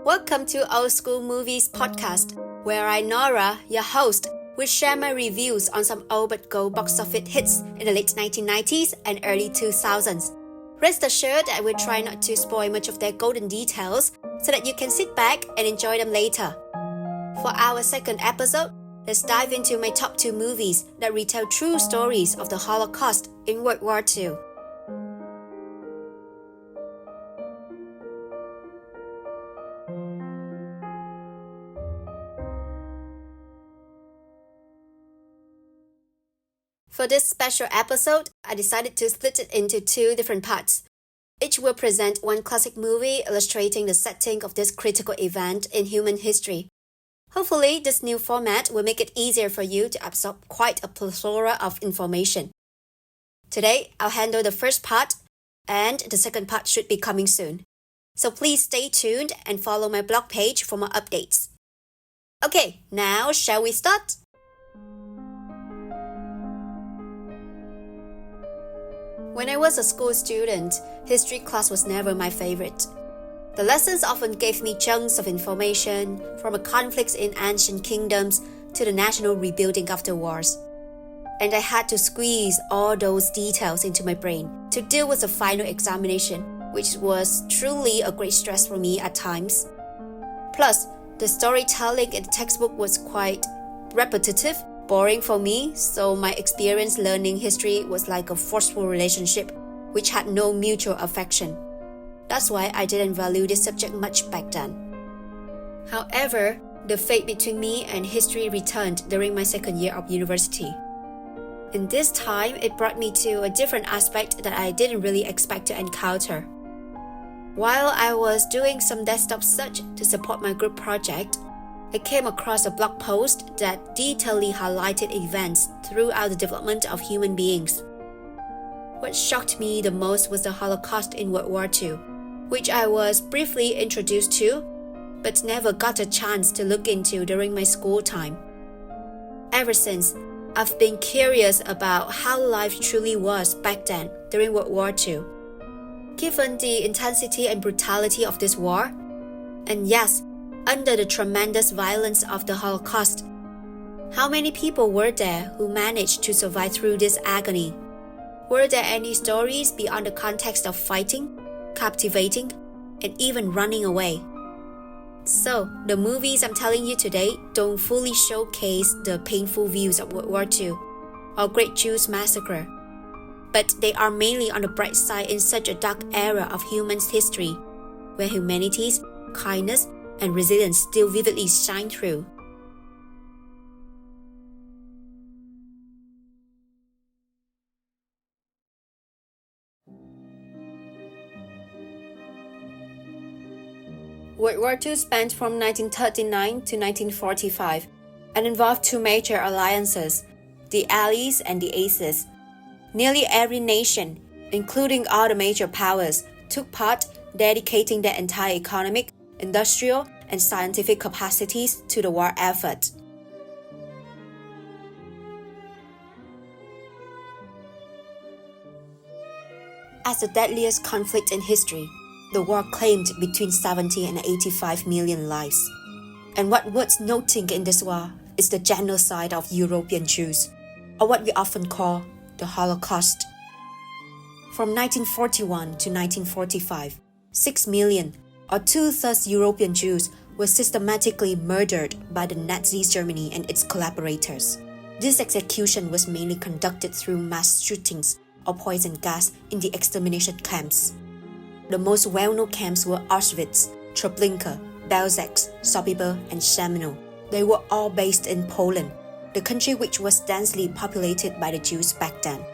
Welcome to Old School Movies podcast, where I, Nora, your host, will share my reviews on some old but gold box office hits in the late 1990s and early 2000s. Rest assured I will try not to spoil much of their golden details so that you can sit back and enjoy them later. For our second episode, let's dive into my top 2 movies that retell true stories of the Holocaust in World War II. For this special episode, I decided to split it into 2 different parts. Each will present one classic movie illustrating the setting of this critical event in human history. Hopefully, this new format will make it easier for you to absorb quite a plethora of information. Today, I'll handle the first part, and the second part should be coming soon. So please stay tuned and follow my blog page for more updates. Okay, now shall we start? When I was a school student, history class was never my favorite. The lessons often gave me chunks of information, from conflicts in ancient kingdoms to the national rebuilding after wars. And I had to squeeze all those details into my brain to deal with the final examination, which was truly a great stress for me at times. Plus, the storytelling in the textbook was quite repetitive, boring for me, so my experience learning history was like a forceful relationship which had no mutual affection. That's why I didn't value this subject much back then. However, the fate between me and history returned during my second year of university. In this time, it brought me to a different aspect that I didn't really expect to encounter. While I was doing some desktop search to support my group project, I came across a blog post that detailedly highlighted events throughout the development of human beings. What shocked me the most was the Holocaust in World War II, which I was briefly introduced to, but never got a chance to look into during my school time. Ever since, I've been curious about how life truly was back then during World War II. Given the intensity and brutality of this war, and yes, under the tremendous violence of the Holocaust, how many people were there who managed to survive through this agony? Were there any stories beyond the context of fighting, captivating, and even running away? So, the movies I'm telling you today don't fully showcase the painful views of World War II or Great Jews Massacre, but they are mainly on the bright side in such a dark era of human history, where humanity's kindness and resilience still vividly shine through. World War II spanned from 1939 to 1945 and involved 2 major alliances, the Allies and the Axis. Nearly every nation, including all the major powers, took part, dedicating their entire economic, industrial, and scientific capacities to the war effort. As the deadliest conflict in history, the war claimed between 70 and 85 million lives. And what worth noting in this war is the genocide of European Jews, or what we often call the Holocaust. From 1941 to 1945, 6 million, or 2/3 European Jews, were systematically murdered by the Nazi Germany and its collaborators. This execution was mainly conducted through mass shootings or poison gas in the extermination camps. The most well-known camps were Auschwitz, Treblinka, Belzec, Sobibor, and Cheminov. They were all based in Poland, the country which was densely populated by the Jews back then.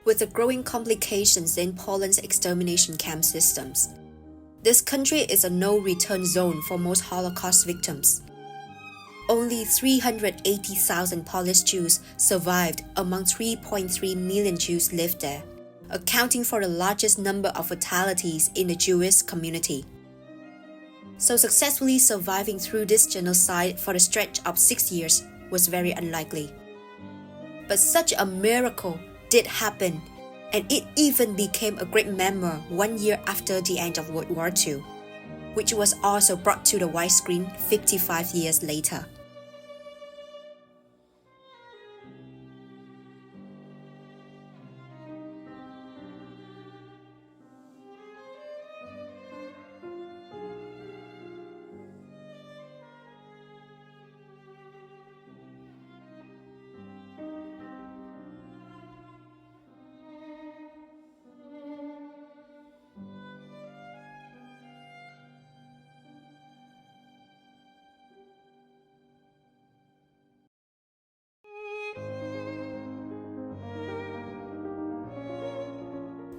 With the growing complications in Poland's extermination camp systems, this country is a no-return zone for most Holocaust victims. Only 380,000 Polish Jews survived among 3.3 million Jews lived there, accounting for the largest number of fatalities in the Jewish community. So successfully surviving through this genocide for a stretch of 6 years was very unlikely. But such a miracle did happen, and it even became a great memoir 1 year after the end of World War II, which was also brought to the widescreen 55 years later.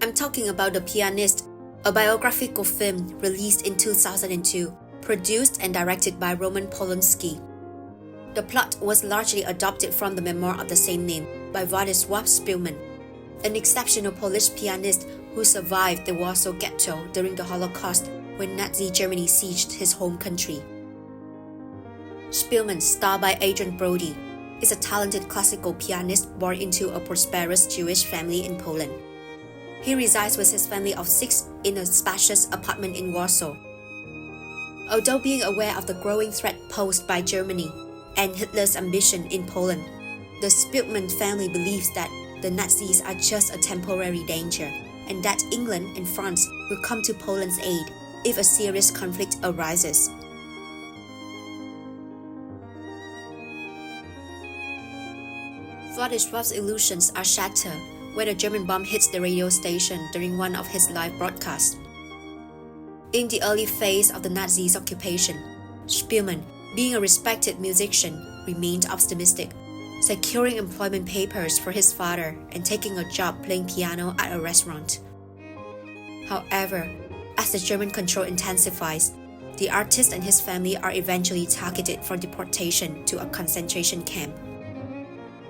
I'm talking about The Pianist, a biographical film released in 2002, produced and directed by Roman Polanski. The plot was largely adopted from the memoir of the same name by Władysław Szpilman, an exceptional Polish pianist who survived the Warsaw Ghetto during the Holocaust when Nazi Germany sieged his home country. Szpilman, starred by Adrian Brody, is a talented classical pianist born into a prosperous Jewish family in Poland. He resides with his family of 6 in a spacious apartment in Warsaw. Although being aware of the growing threat posed by Germany and Hitler's ambition in Poland, the Szpilman family believes that the Nazis are just a temporary danger and that England and France will come to Poland's aid if a serious conflict arises. Władysław's illusions are shattered when a German bomb hits the radio station during one of his live broadcasts. In the early phase of the Nazis' occupation, Szpilman, being a respected musician, remained optimistic, securing employment papers for his father and taking a job playing piano at a restaurant. However, as the German control intensifies, the artist and his family are eventually targeted for deportation to a concentration camp.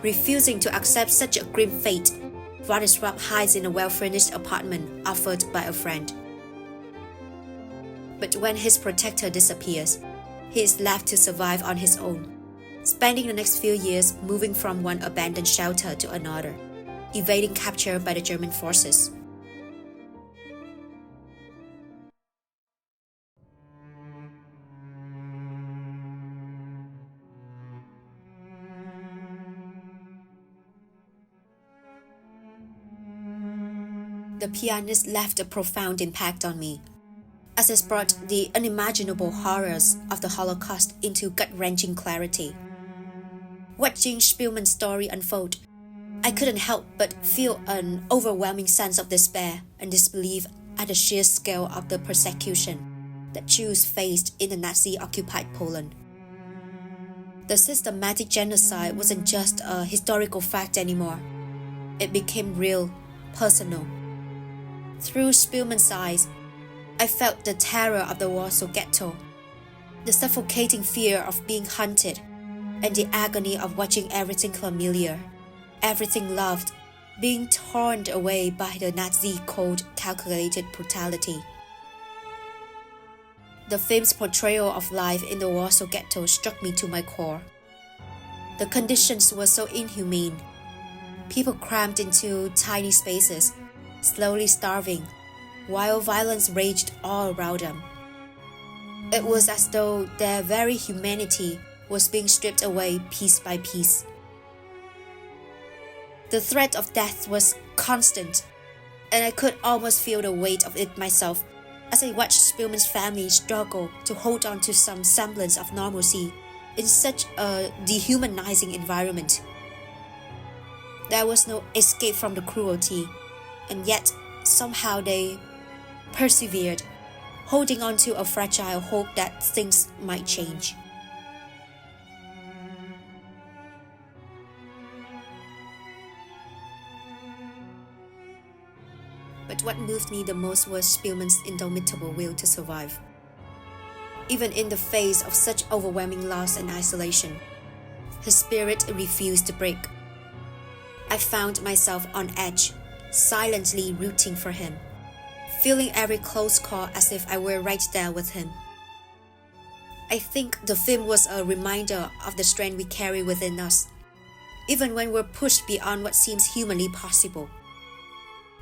Refusing to accept such a grim fate, Władysław hides in a well-furnished apartment offered by a friend. But when his protector disappears, he is left to survive on his own, spending the next few years moving from one abandoned shelter to another, evading capture by the German forces. The Pianist left a profound impact on me, as it brought the unimaginable horrors of the Holocaust into gut-wrenching clarity. Watching Szpilman's story unfold, I couldn't help but feel an overwhelming sense of despair and disbelief at the sheer scale of the persecution that Jews faced in the Nazi-occupied Poland. The systematic genocide wasn't just a historical fact anymore. It became real, personal. Through Szpilman's eyes, I felt the terror of the Warsaw Ghetto, the suffocating fear of being hunted, and the agony of watching everything familiar, everything loved, being torn away by the Nazi cold, calculated brutality. The film's portrayal of life in the Warsaw Ghetto struck me to my core. The conditions were so inhumane. People crammed into tiny spaces, slowly starving, while violence raged all around them. It was as though their very humanity was being stripped away piece by piece. The threat of death was constant, and I could almost feel the weight of it myself as I watched Szpilman's family struggle to hold on to some semblance of normalcy in such a dehumanizing environment. There was no escape from the cruelty, and yet somehow they persevered, holding on to a fragile hope that things might change. But what moved me the most was Szpilman's indomitable will to survive. Even in the face of such overwhelming loss and isolation, his spirit refused to break. I found myself on edge, silently rooting for him, feeling every close call as if I were right there with him. I think the film was a reminder of the strength we carry within us, even when we're pushed beyond what seems humanly possible.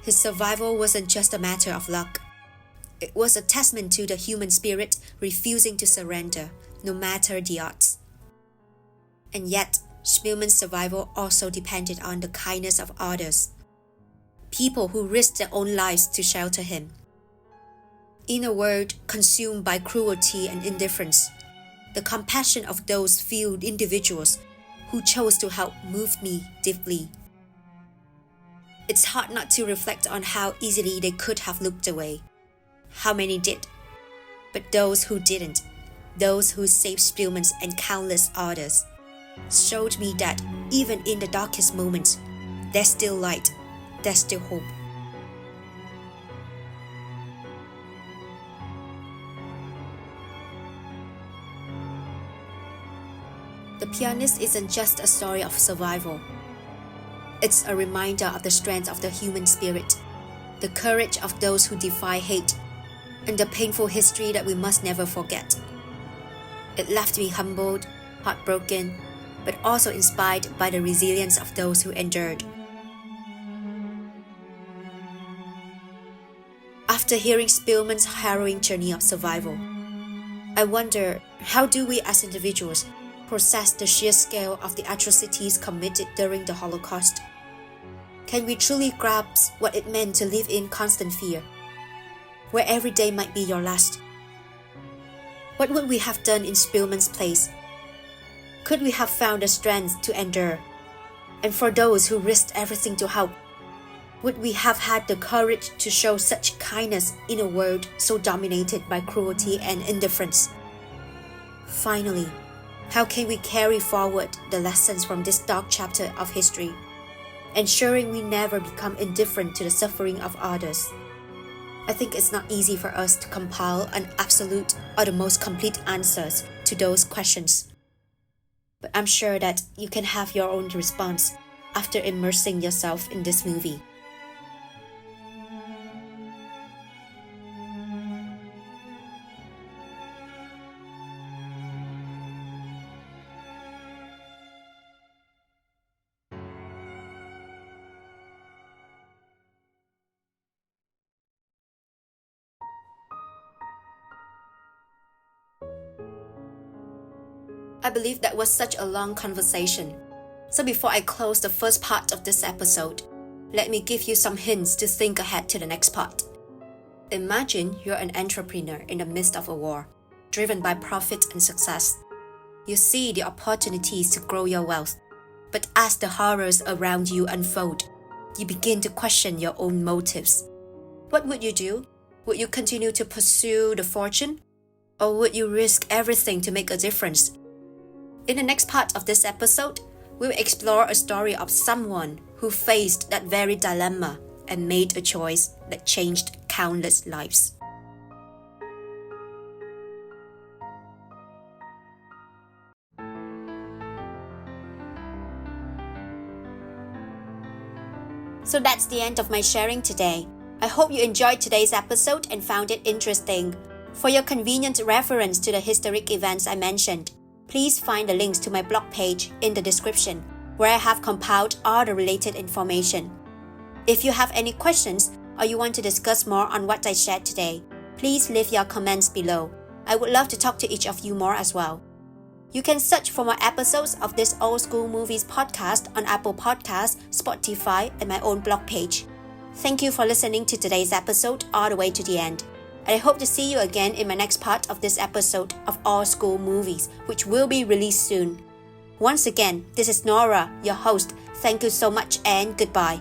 His survival wasn't just a matter of luck. It was a testament to the human spirit refusing to surrender, no matter the odds. And yet, Szpilman's survival also depended on the kindness of others, people who risked their own lives to shelter him. In a world consumed by cruelty and indifference, the compassion of those few individuals who chose to help moved me deeply. It's hard not to reflect on how easily they could have looked away. How many did? But those who didn't, those who saved Szpilman's and countless others, showed me that even in the darkest moments, there's still light, there's still hope. The Pianist isn't just a story of survival. It's a reminder of the strength of the human spirit, the courage of those who defy hate, and the painful history that we must never forget. It left me humbled, heartbroken, but also inspired by the resilience of those who endured. After hearing Szpilman's harrowing journey of survival, I wonder, how do we as individuals process the sheer scale of the atrocities committed during the Holocaust? Can we truly grasp what it meant to live in constant fear, where every day might be your last? What would we have done in Szpilman's place? Could we have found the strength to endure? And for those who risked everything to help, would we have had the courage to show such kindness in a world so dominated by cruelty and indifference? Finally, how can we carry forward the lessons from this dark chapter of history, ensuring we never become indifferent to the suffering of others? I think it's not easy for us to compile an absolute or the most complete answers to those questions. But I'm sure that you can have your own response after immersing yourself in this movie. I believe that was such a long conversation. So before I close the first part of this episode, let me give you some hints to think ahead to the next part. Imagine you're an entrepreneur in the midst of a war, driven by profit and success. You see the opportunities to grow your wealth, but as the horrors around you unfold, you begin to question your own motives. What would you do? Would you continue to pursue the fortune? Or would you risk everything to make a difference? In the next part of this episode, we'll explore a story of someone who faced that very dilemma and made a choice that changed countless lives. So that's the end of my sharing today. I hope you enjoyed today's episode and found it interesting. For your convenient reference to the historic events I mentioned, please find the links to my blog page in the description, where I have compiled all the related information. If you have any questions or you want to discuss more on what I shared today, please leave your comments below. I would love to talk to each of you more as well. You can search for more episodes of this Old School Movies podcast on Apple Podcasts, Spotify, and my own blog page. Thank you for listening to today's episode all the way to the end. I hope to see you again in my next part of this episode of Old School Movies, which will be released soon. Once again, this is Nora, your host. Thank you so much and goodbye.